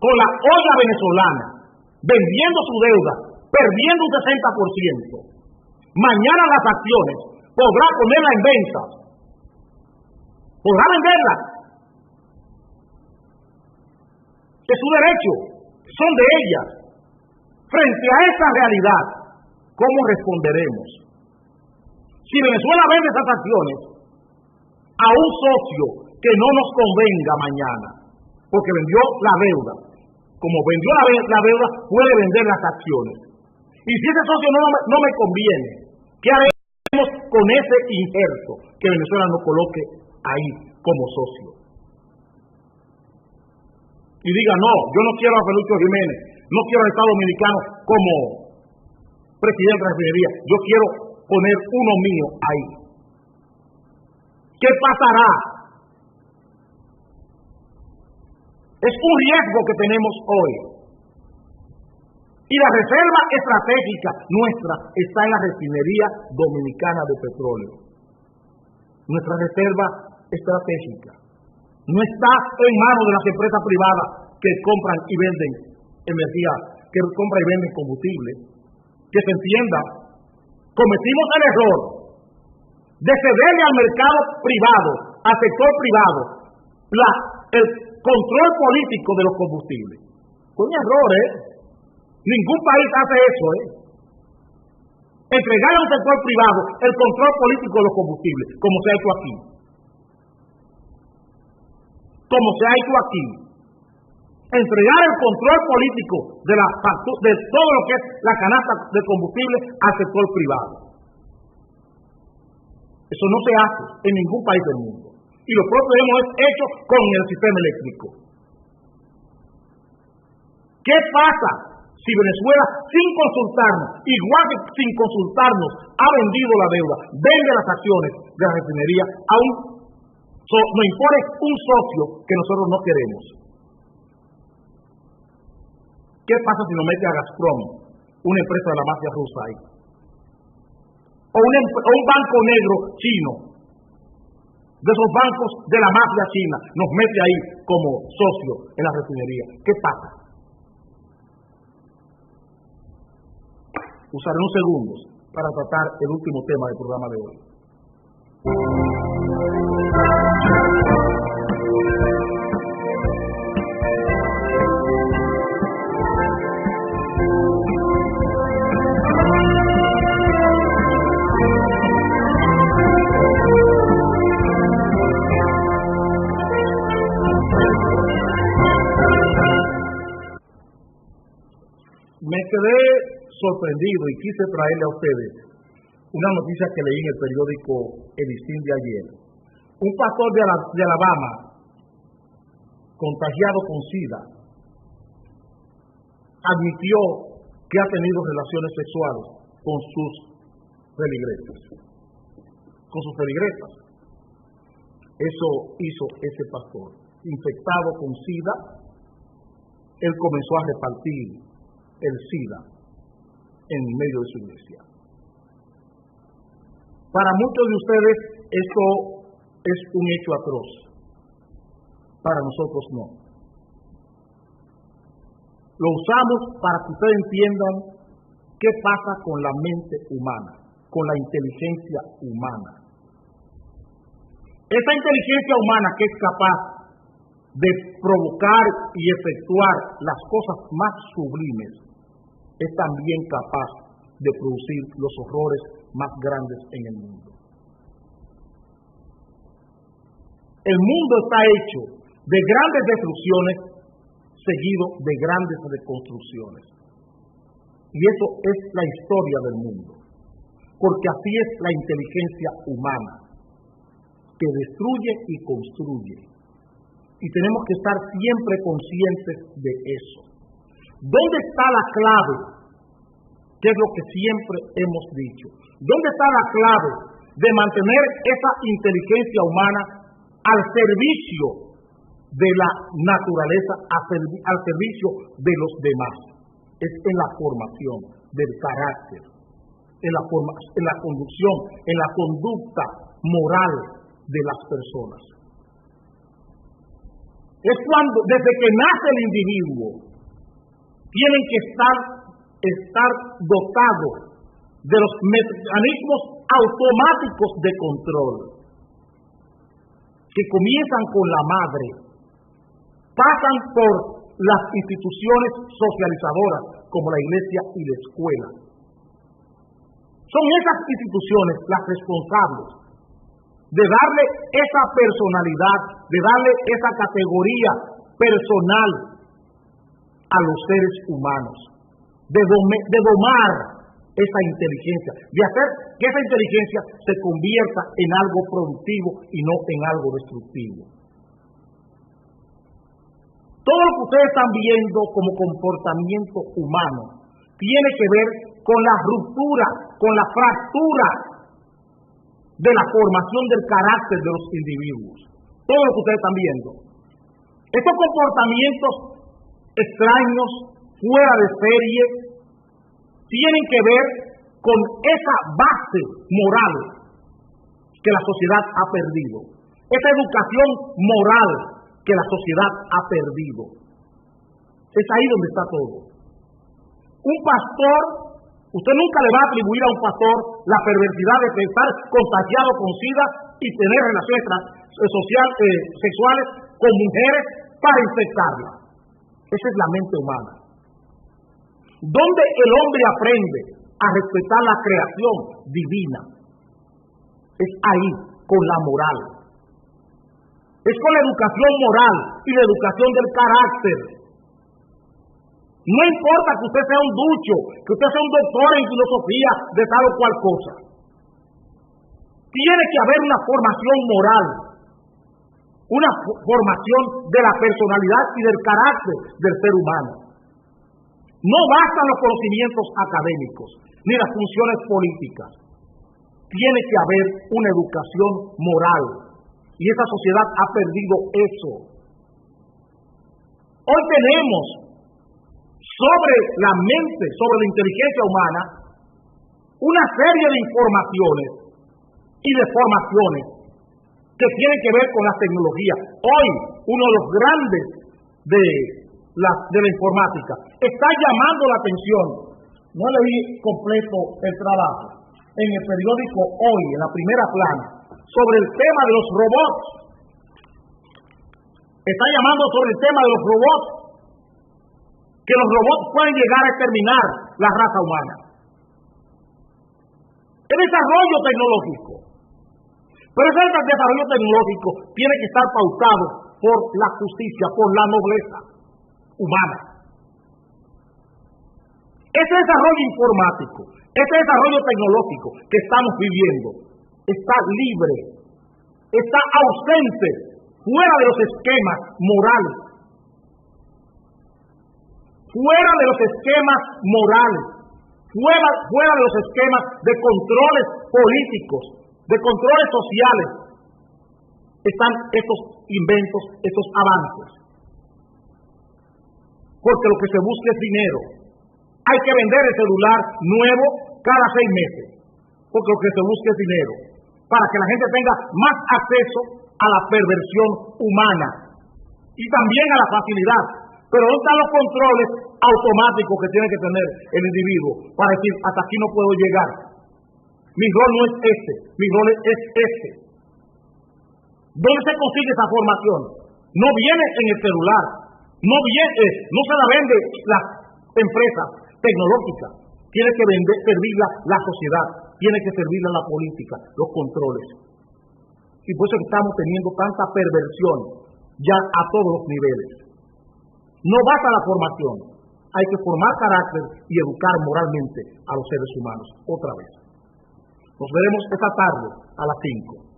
con la olla venezolana, vendiendo su deuda, perdiendo un 60%. Mañana las acciones podrá ponerla en venta, podrá venderla. Es su derecho, son de ellas. Frente a esa realidad, ¿cómo responderemos? Si Venezuela vende esas acciones a un socio que no nos convenga mañana, porque vendió la deuda, como vendió la deuda, puede vender las acciones. Y si ese socio no me conviene, ¿qué haremos con ese injerto que Venezuela nos coloque ahí como socio? Y diga, no, yo no quiero a Felucho Jiménez, no quiero al Estado Dominicano como presidente de la refinería, yo quiero poner uno mío ahí. ¿Qué pasará? Es un riesgo que tenemos hoy. Y la reserva estratégica nuestra está en la refinería dominicana de petróleo. Nuestra reserva estratégica no está en manos de las empresas privadas que compran y venden energía, que compran y venden combustible. Que se entienda, cometimos el error de cederle al mercado privado, al sector privado, el control político de los combustibles. Fue un error, Ningún país hace eso, Entregarle al sector privado el control político de los combustibles, como se ha hecho aquí. Como se ha hecho aquí. Entregar el control político de todo lo que es la canasta de combustible al sector privado. Eso no se hace en ningún país del mundo. Y lo propio hemos hecho con el sistema eléctrico. ¿Qué pasa si Venezuela, sin consultarnos, igual que sin consultarnos, ha vendido la deuda, vende las acciones de la refinería, aún nos impone un socio que nosotros no queremos? ¿Qué pasa si nos mete a Gazprom, una empresa de la mafia rusa ahí? O un banco negro chino, de esos bancos de la mafia china, nos mete ahí como socio en la refinería. ¿Qué pasa? Usaré unos segundos para tratar el último tema del programa de hoy. Me quedé sorprendido y quise traerle a ustedes una noticia que leí en el periódico El Listín de ayer. Un pastor de Alabama, contagiado con SIDA, admitió que ha tenido relaciones sexuales con sus feligreses. Eso hizo ese pastor. Infectado con SIDA, él comenzó a repartir el SIDA en medio de su iglesia. Para muchos de ustedes esto es un hecho atroz. Para nosotros no. Lo usamos para que ustedes entiendan qué pasa con la mente humana, con la inteligencia humana. Esa inteligencia humana que es capaz de provocar y efectuar las cosas más sublimes, es también capaz de producir los horrores más grandes en el mundo. El mundo está hecho de grandes destrucciones seguido de grandes reconstrucciones. Y eso es la historia del mundo, porque así es la inteligencia humana, que destruye y construye. Y tenemos que estar siempre conscientes de eso. ¿Dónde está la clave? Que es lo que siempre hemos dicho. ¿Dónde está la clave de mantener esa inteligencia humana al servicio de la naturaleza, al servicio de los demás? Es en la formación del carácter, en la conducción, en la conducta moral de las personas. Es cuando, desde que nace el individuo, tienen que estar dotados de los mecanismos automáticos de control, que comienzan con la madre, pasan por las instituciones socializadoras, como la iglesia y la escuela. Son esas instituciones las responsables de darle esa personalidad, de darle esa categoría personal a los seres humanos, de domar esa inteligencia, de hacer que esa inteligencia se convierta en algo productivo y no en algo destructivo. Todo lo que ustedes están viendo como comportamiento humano tiene que ver con la ruptura, con la fractura de la formación del carácter de los individuos. Todo lo que ustedes están viendo. Estos comportamientos extraños, fuera de serie, tienen que ver con esa base moral que la sociedad ha perdido, esa educación moral que la sociedad ha perdido. Es ahí donde está todo. Un pastor, usted nunca le va a atribuir a un pastor la perversidad de estar contagiado con SIDA y tener relaciones sexuales con mujeres para infectarlas. Esa es la mente humana. Donde el hombre aprende a respetar la creación divina, es ahí, con la moral. Es con la educación moral y la educación del carácter. No importa que usted sea un ducho, que usted sea un doctor en filosofía de tal o cual cosa. Tiene que haber una formación moral, una formación de la personalidad y del carácter del ser humano. No bastan los conocimientos académicos, ni las funciones políticas. Tiene que haber una educación moral. Y esa sociedad ha perdido eso. Hoy tenemos sobre la mente, sobre la inteligencia humana, una serie de informaciones y de formaciones que tienen que ver con la tecnología. Hoy, uno de los grandes de la informática está llamando la atención. No leí completo el trabajo en el periódico Hoy, en la primera plana, sobre el tema de los robots. Está llamando sobre el tema de los robots, que los robots pueden llegar a exterminar la raza humana. El desarrollo tecnológico. Pero ese desarrollo tecnológico tiene que estar pautado por la justicia, por la nobleza humana. Ese desarrollo informático, ese desarrollo tecnológico que estamos viviendo, está libre, está ausente, fuera de los esquemas morales, fuera de los esquemas morales, fuera de los esquemas de controles políticos, de controles sociales, están estos inventos, estos avances. Porque lo que se busca es dinero. Hay que vender el celular nuevo cada 6 meses, porque lo que se busca es dinero, para que la gente tenga más acceso a la perversión humana y también a la facilidad. Pero ¿dónde están los controles automáticos que tiene que tener el individuo para decir, hasta aquí no puedo llegar? Mi rol no es este, mi rol es este. ¿Dónde se consigue esa formación? No viene en el celular, no se la vende las empresas tecnológica, tiene que servirla la sociedad, tiene que servirla la política, los controles. Y por eso estamos teniendo tanta perversión ya a todos los niveles. No basta la formación, hay que formar carácter y educar moralmente a los seres humanos otra vez. Nos veremos esta tarde a las 5.